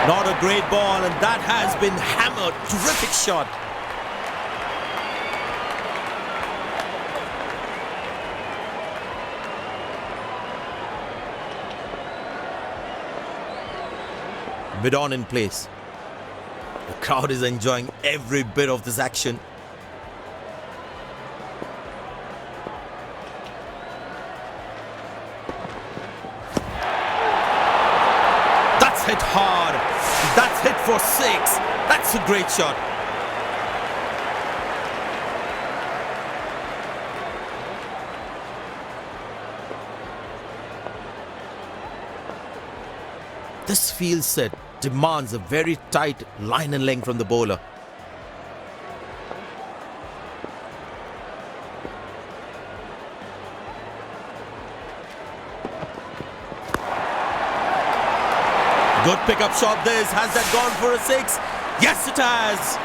Not a great ball, and that has been hammered. Terrific shot. Mid-on in place. The crowd is enjoying every bit of this action. That's hit hard. That's hit for 6. That's a great shot. This field set demands a very tight line and length from the bowler. Good pickup shot this. Has that gone for a 6? Yes, it has.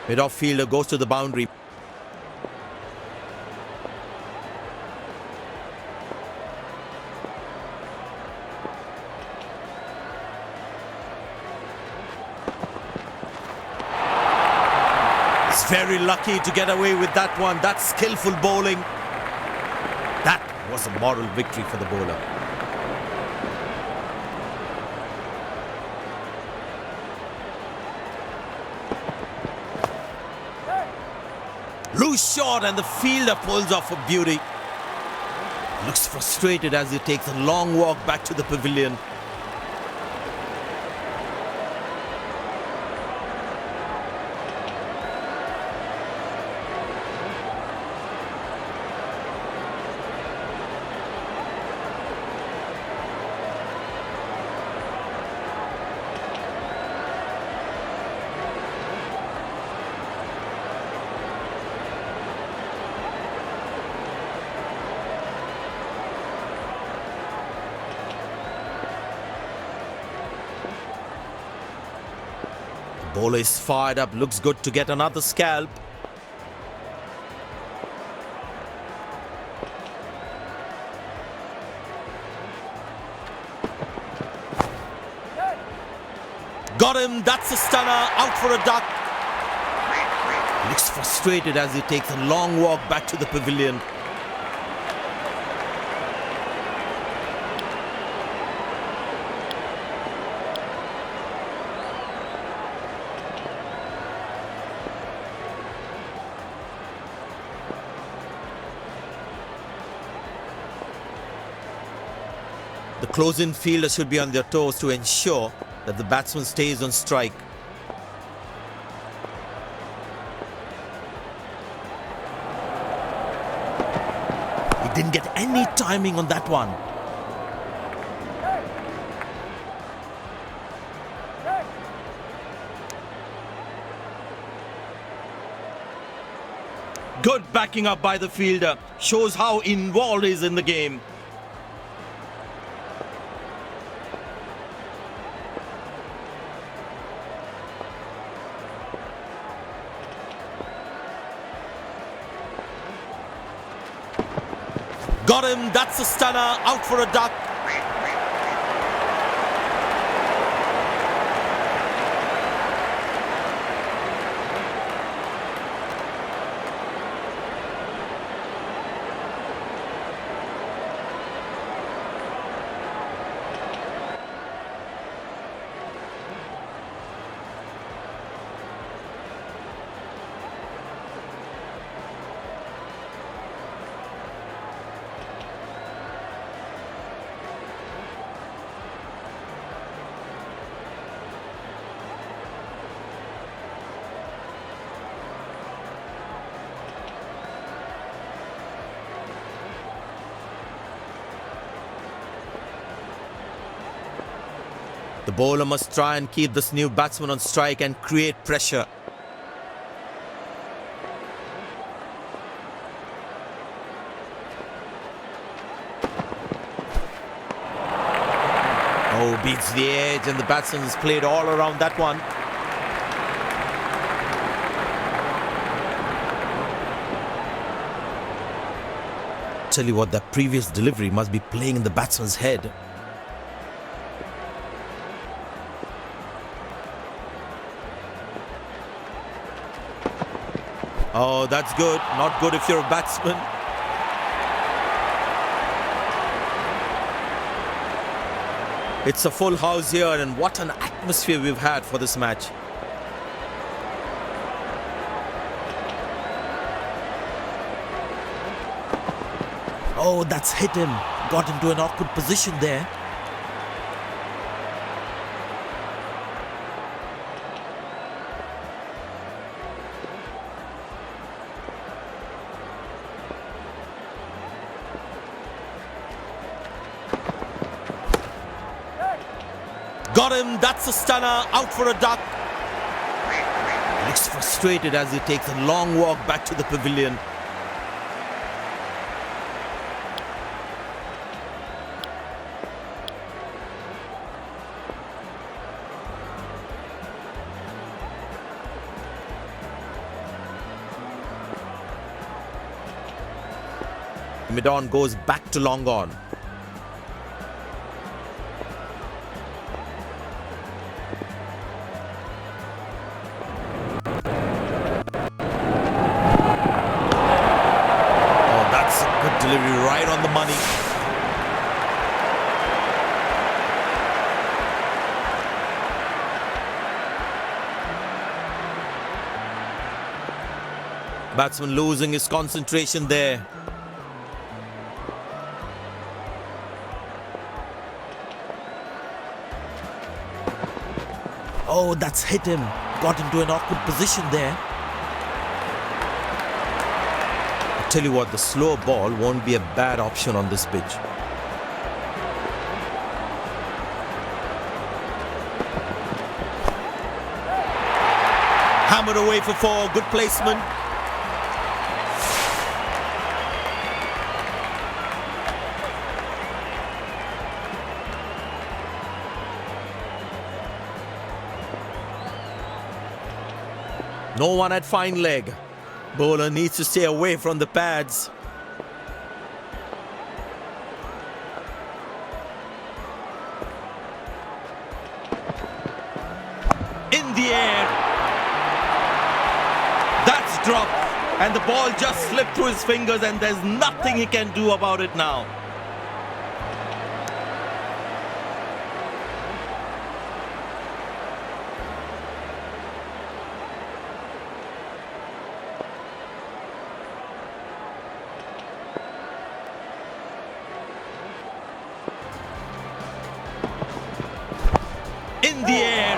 Mid-off fielder goes to the boundary. He's very lucky to get away with that one. That's skillful bowling. That was a moral victory for the bowler. Loose shot and the fielder pulls off a beauty. Looks frustrated as he takes a long walk back to the pavilion. Bowler is fired up, looks good to get another scalp. Got him, that's a stunner, out for a duck. Looks frustrated as he takes a long walk back to the pavilion. The close-in fielder should be on their toes to ensure that the batsman stays on strike. He didn't get any timing on that one. Good backing up by the fielder. Shows how involved he is in the game. Got him, that's a stunner, out for a duck. The bowler must try and keep this new batsman on strike and create pressure. Oh, beats the edge and the batsman has played all around that one. Tell you what, that previous delivery must be playing in the batsman's head. Oh, that's good. Not good if you're a batsman. It's a full house here, and what an atmosphere we've had for this match. Oh, that's hit him. Got into an awkward position there. Got him, that's a stunner, out for a duck. Looks frustrated as he takes a long walk back to the pavilion. Mid-on goes back to long on. Delivery right on the money. Batsman losing his concentration there. Oh, that's hit him. Got into an awkward position there. Tell you what, the slow ball won't be a bad option on this pitch. Hammered away for four, good placement. No one at fine leg. Bowler needs to stay away from the pads. In the air. That's dropped. And the ball just slipped through his fingers, and there's nothing he can do about it now. In the air.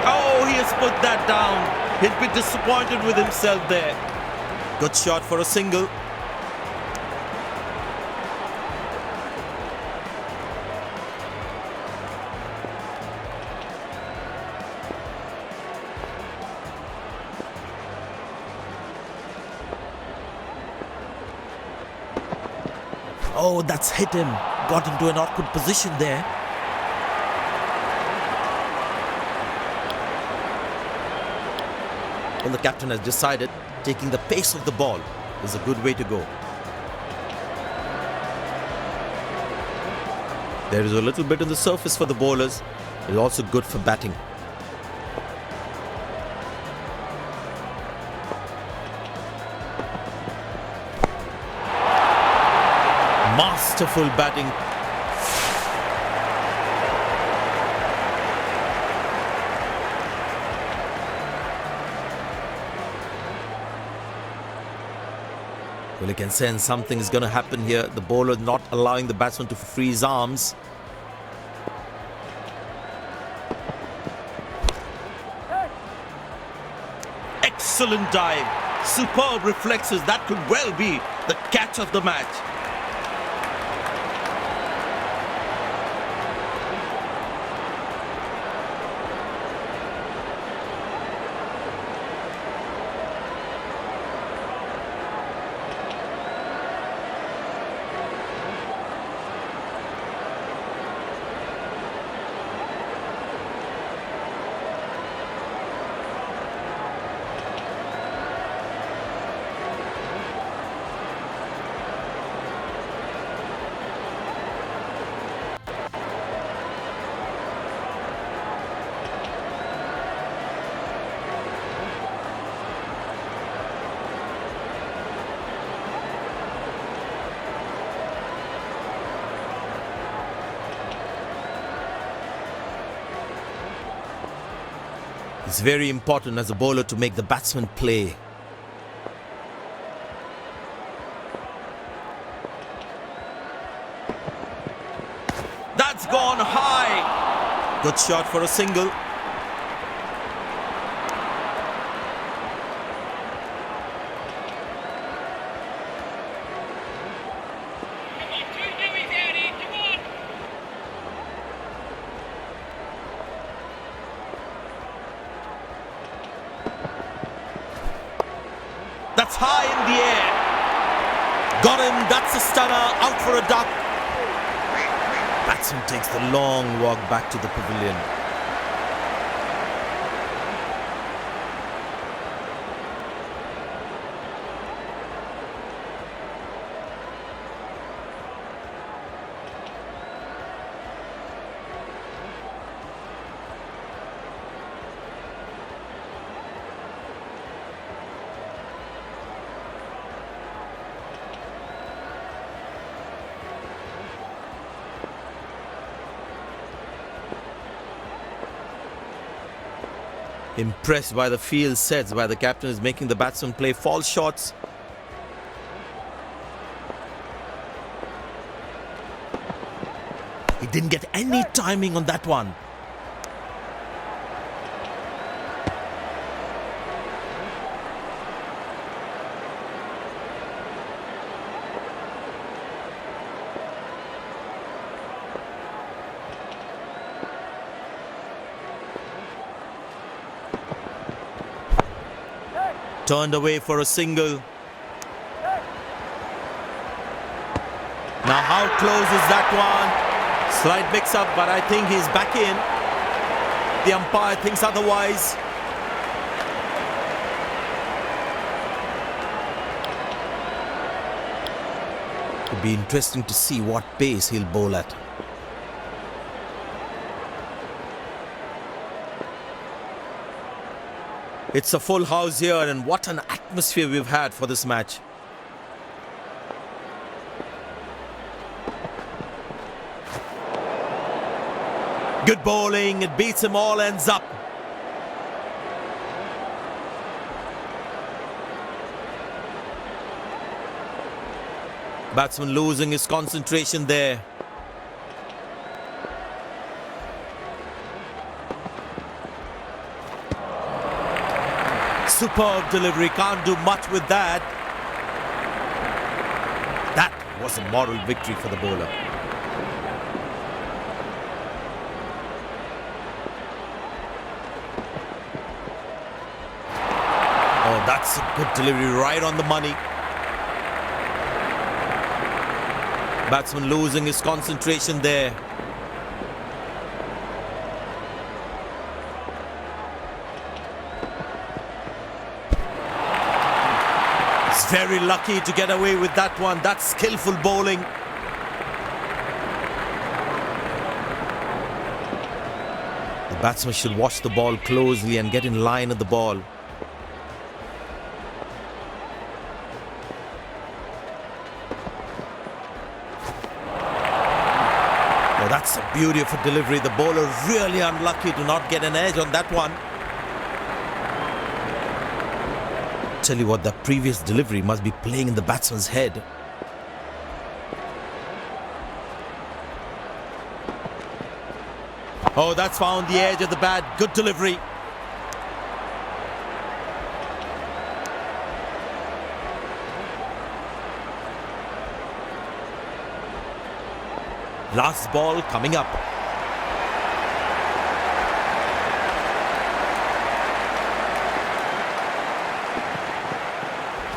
Oh, he has put that down. He'd be disappointed with himself there. Good shot for a single. Oh, that's hit him. Got into an awkward position there. Well, the captain has decided taking the pace of the ball is a good way to go. There is a little bit on the surface for the bowlers. It's also good for batting. Masterful batting. Well, you can sense something is going to happen here. The bowler not allowing the batsman to free his arms. Excellent dive. Superb reflexes. That could well be the catch of the match. It's very important as a bowler to make the batsman play. That's gone high. Good shot for a single. That's high in the air. Got him. That's a stunner. Out for a duck. Batsman takes the long walk back to the pavilion. Impressed by the field sets, by the captain is making the batsman play false shots. He didn't get any timing on that one. Turned away for a single. Now how close is that one? Slight mix-up, but I think he's back in. The umpire thinks otherwise. It'll be interesting to see what pace he'll bowl at. It's a full house here, and what an atmosphere we've had for this match. Good bowling, it beats him all ends up. Batsman losing his concentration there. Superb delivery, can't do much with that. That was a moral victory for the bowler. Oh, that's a good delivery, right on the money. Batsman losing his concentration there. Very lucky to get away with that one. That's skillful bowling. The batsman should watch the ball closely and get in line at the ball. Oh, that's a beauty of a delivery. The bowler really unlucky to not get an edge on that one. Tell you what, the previous delivery must be playing in the batsman's head. Oh, that's found the edge of the bat. Good delivery. Last ball coming up.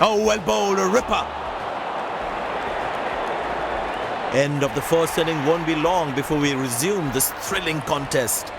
Oh, well bowled, a ripper. End of the first inning. Won't be long before we resume this thrilling contest.